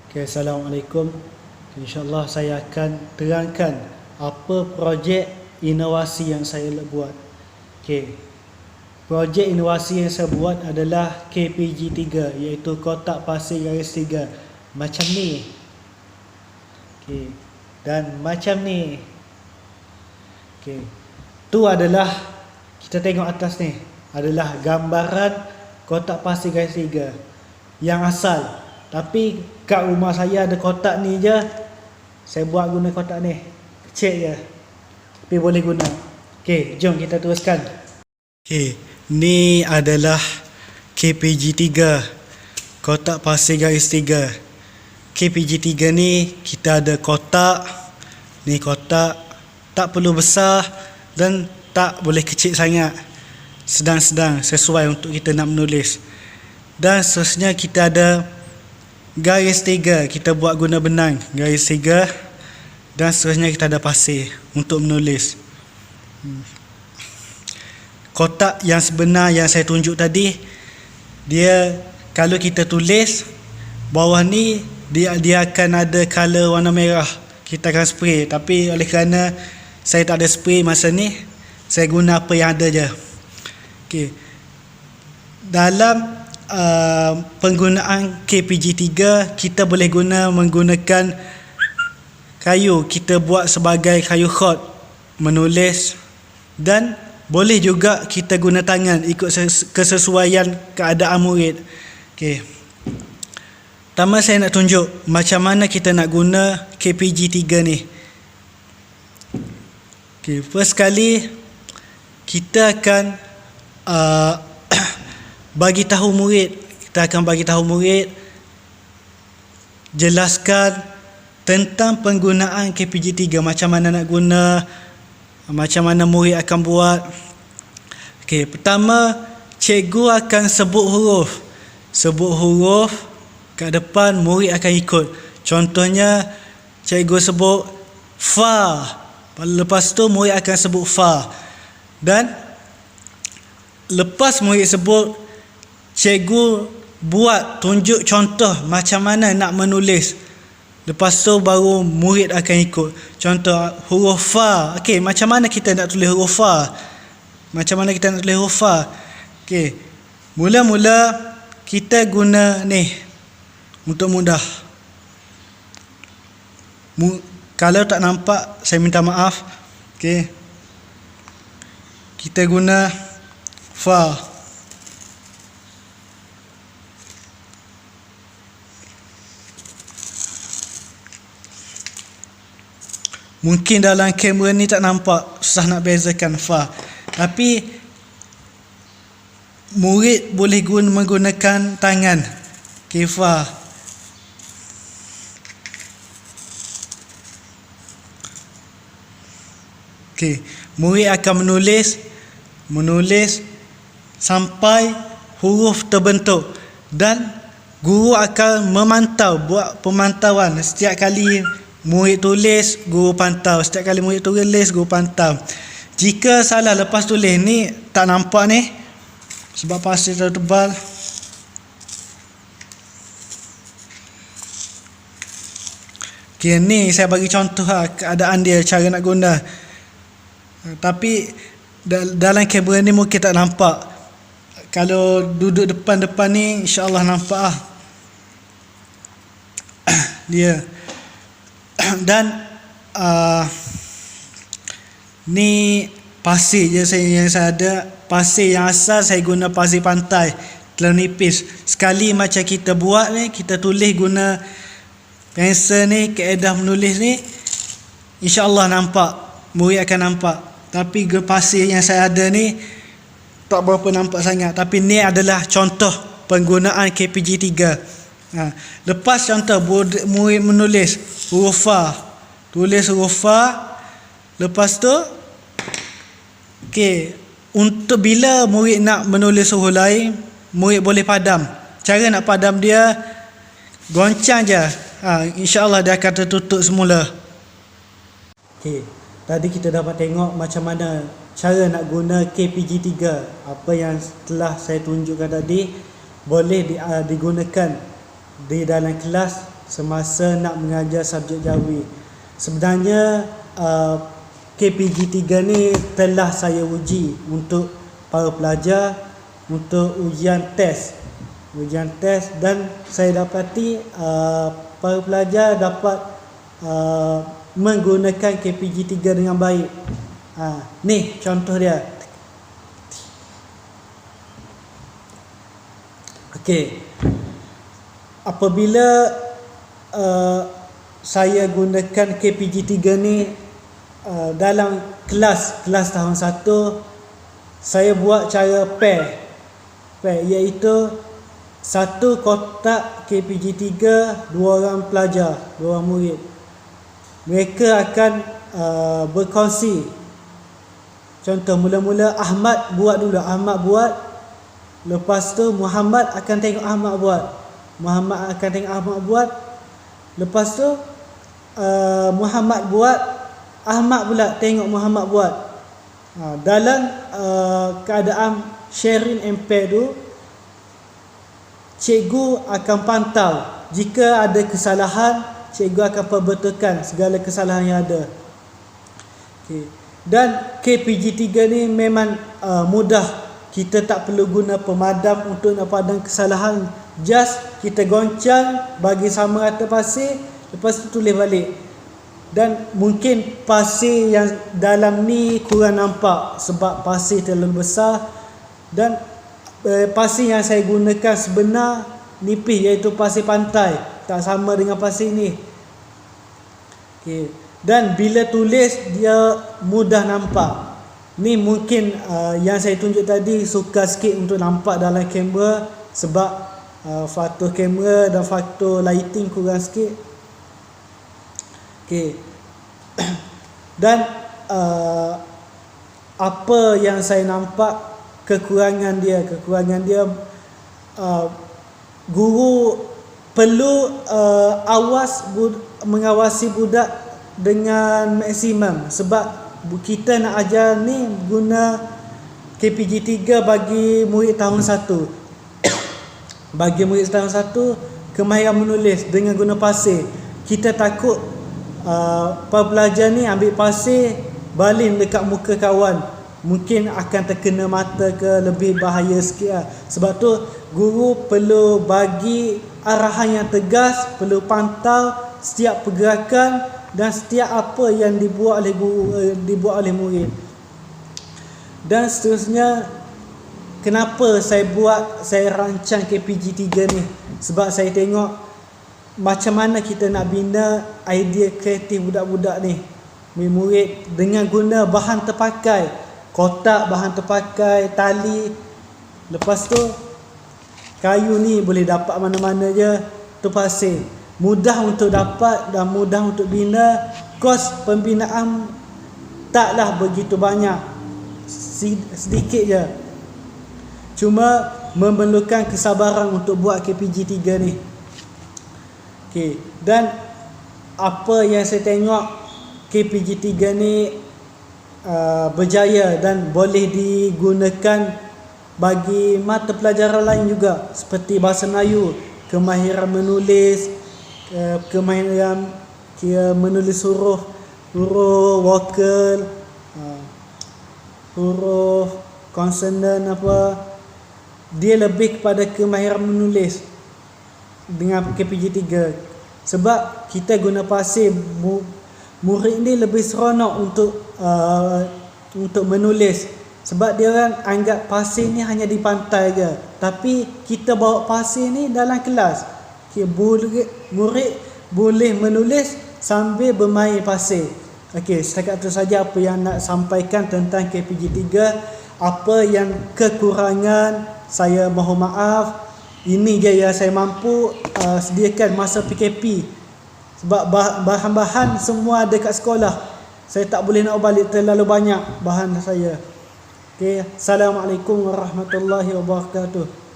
Okay, Assalamualaikum. InsyaAllah saya akan terangkan apa projek inovasi yang saya buat. Okay. Projek inovasi yang saya buat adalah KPG3, iaitu kotak pasir garis 3. Macam ni. Okay. Dan macam ni. Okay. Tu adalah, kita tengok atas ni, adalah gambaran kotak pasir garis 3 yang asal. Tapi kat rumah saya ada kotak ni je, saya buat guna kotak ni. Kecil je, tapi boleh guna. Okey, jom kita teruskan. Okey, ni adalah KPG3, kotak pasir garis 3. KPG3 ni kita ada kotak. Ni kotak, tak perlu besar dan tak boleh kecil sangat. Sedang-sedang, sesuai untuk kita nak menulis. Dan seterusnya kita ada garis 3, kita buat guna benang garis 3. Dan seterusnya kita ada pasir untuk menulis. Kotak yang sebenar yang saya tunjuk tadi, dia kalau kita tulis bawah ni, dia akan ada color warna merah. Kita akan spray, tapi oleh kerana saya tak ada spray masa ni, saya guna apa yang ada je. Okey. Dalam penggunaan KPG3, kita boleh menggunakan kayu. Kita buat sebagai kayu khot menulis, dan boleh juga kita guna tangan ikut kesesuaian keadaan murid. Okey. Pertama saya nak tunjuk macam mana kita nak guna KPG3 ni. Okey, first kali kita akan bagi tahu murid. Kita akan bagi tahu murid, jelaskan tentang penggunaan KPG3, macam mana nak guna, macam mana murid akan buat. Okey, pertama cikgu akan sebut huruf kat depan, murid akan ikut. Contohnya cikgu sebut fa, lepas tu murid akan sebut fa. Dan lepas murid sebut, cikgu buat tunjuk contoh macam mana nak menulis. Lepas tu baru murid akan ikut. Contoh huruf fa. Okey, macam mana kita nak tulis huruf fa? Okey. Mula-mula kita guna ni untuk mudah. Kalau tak nampak, saya minta maaf. Okey. Kita guna fa. Mungkin dalam kamera ni tak nampak, susah nak bezakan fa. Tapi murid boleh menggunakan tangan. Okay, fa. Okay, murid akan menulis sampai huruf terbentuk, dan guru akan memantau, buat pemantauan setiap kali murid tulis, guru pantau. Setiap kali murid tulis, guru pantau. Jika salah lepas tulis, ni tak nampak ni sebab pasir tebal. Okay, ni saya bagi contoh keadaan dia, cara nak guna. Tapi dalam kamera ni mungkin tak nampak. Kalau duduk depan-depan ni, insya-Allah nampak dia. Dan ni pasir je yang saya ada. Pasir yang asal saya guna pasir pantai, terlalu nipis. Sekali macam kita buat ni, kita tulis guna pensel ni, kaedah menulis ni, insya-Allah nampak, murid akan nampak. Tapi pasir yang saya ada ni tak berapa nampak sangat. Tapi ni adalah contoh penggunaan KPG3. Lepas contoh murid menulis huruf fa, tulis huruf fa. Lepas tu okey, untuk bila murid nak menulis huruf lain, murid boleh padam. Cara nak padam dia, goncang je, insya-Allah dia akan tertutup semula. Okey, tadi kita dapat tengok macam mana cara nak guna KPG3. Apa yang telah saya tunjukkan tadi boleh digunakan di dalam kelas semasa nak mengajar subjek Jawi. Sebenarnya KPG 3 ni telah saya uji untuk para pelajar untuk ujian test dan saya dapati para pelajar dapat menggunakan KPG 3 dengan baik. Ni contoh dia. Okey. Apabila saya gunakan KPG 3 ni dalam kelas tahun 1, saya buat cara pair iaitu satu kotak KPG 3, 2 orang pelajar, 2 orang murid. Mereka akan berkongsi. Contoh, mula-mula Ahmad buat dulu. Ahmad buat. Lepas tu Muhammad akan tengok Ahmad buat. Lepas tu Muhammad buat. Ahmad pula tengok Muhammad buat. Dalam keadaan sharing and pair tu, cikgu akan pantau. Jika ada kesalahan, cikgu akan perbetulkan segala kesalahan yang ada. Okay. Dan KPG 3 ni memang mudah. Kita tak perlu guna pemadam untuk nak padam kesalahan. Just kita goncang, bagi sama rata pasir, lepas tu tulis balik. Dan mungkin pasir yang dalam ni kurang nampak sebab pasir terlalu besar. Dan pasir yang saya gunakan sebenar nipis, iaitu pasir pantai. Tak sama dengan pasir ni. Okay. Dan bila tulis dia mudah nampak. Ni mungkin yang saya tunjuk tadi sukar sikit untuk nampak dalam kamera sebab faktor kamera dan faktor lighting kurang sikit. Okay. Dan apa yang saya nampak kekurangan dia, guru perlu mengawasi budak dengan maksimum sebab kita nak ajar ni guna KPG 3 bagi murid tahun 1. Bagi murid tahun 1, kemahiran menulis dengan guna pasir. Kita takut para pelajar ni ambil pasir baling dekat muka kawan, mungkin akan terkena mata ke, lebih bahaya sikit lah. Sebab tu guru perlu bagi arahan yang tegas, perlu pantau setiap pergerakan dan setiap apa yang dibuat oleh guru, dibuat oleh murid. Dan seterusnya, kenapa saya rancang KPG 3 ni? Sebab saya tengok macam mana kita nak bina idea kreatif budak-budak ni, murid, dengan guna bahan terpakai, kotak bahan terpakai, tali. Lepas tu kayu ni boleh dapat mana-mana je, tu pasir. Mudah untuk dapat dan mudah untuk bina. Kos pembinaan taklah begitu banyak, sedikit je. Cuma memerlukan kesabaran untuk buat KPG 3 ni. Okay. Dan apa yang saya tengok, KPG 3 ni berjaya dan boleh digunakan bagi mata pelajaran lain juga, seperti bahasa Melayu, kemahiran menulis, kemahiran menulis huruf vokal, huruf konsonan apa. Dia lebih kepada kemahiran menulis dengan KPG 3. Sebab kita guna pasir, murid ni lebih seronok untuk menulis. Sebab dia orang anggap pasir ni hanya di pantai je, tapi kita bawa pasir ni dalam kelas. Murid boleh menulis sambil bermain pasir. Okey, setakat itu saja apa yang nak sampaikan tentang KPG 3. Apa yang kekurangan, saya mohon maaf. Ini je yang saya mampu sediakan masa PKP. Sebab bahan-bahan semua ada kat sekolah. Saya tak boleh nak balik terlalu banyak bahan saya. Okey, Assalamualaikum warahmatullahi wabarakatuh.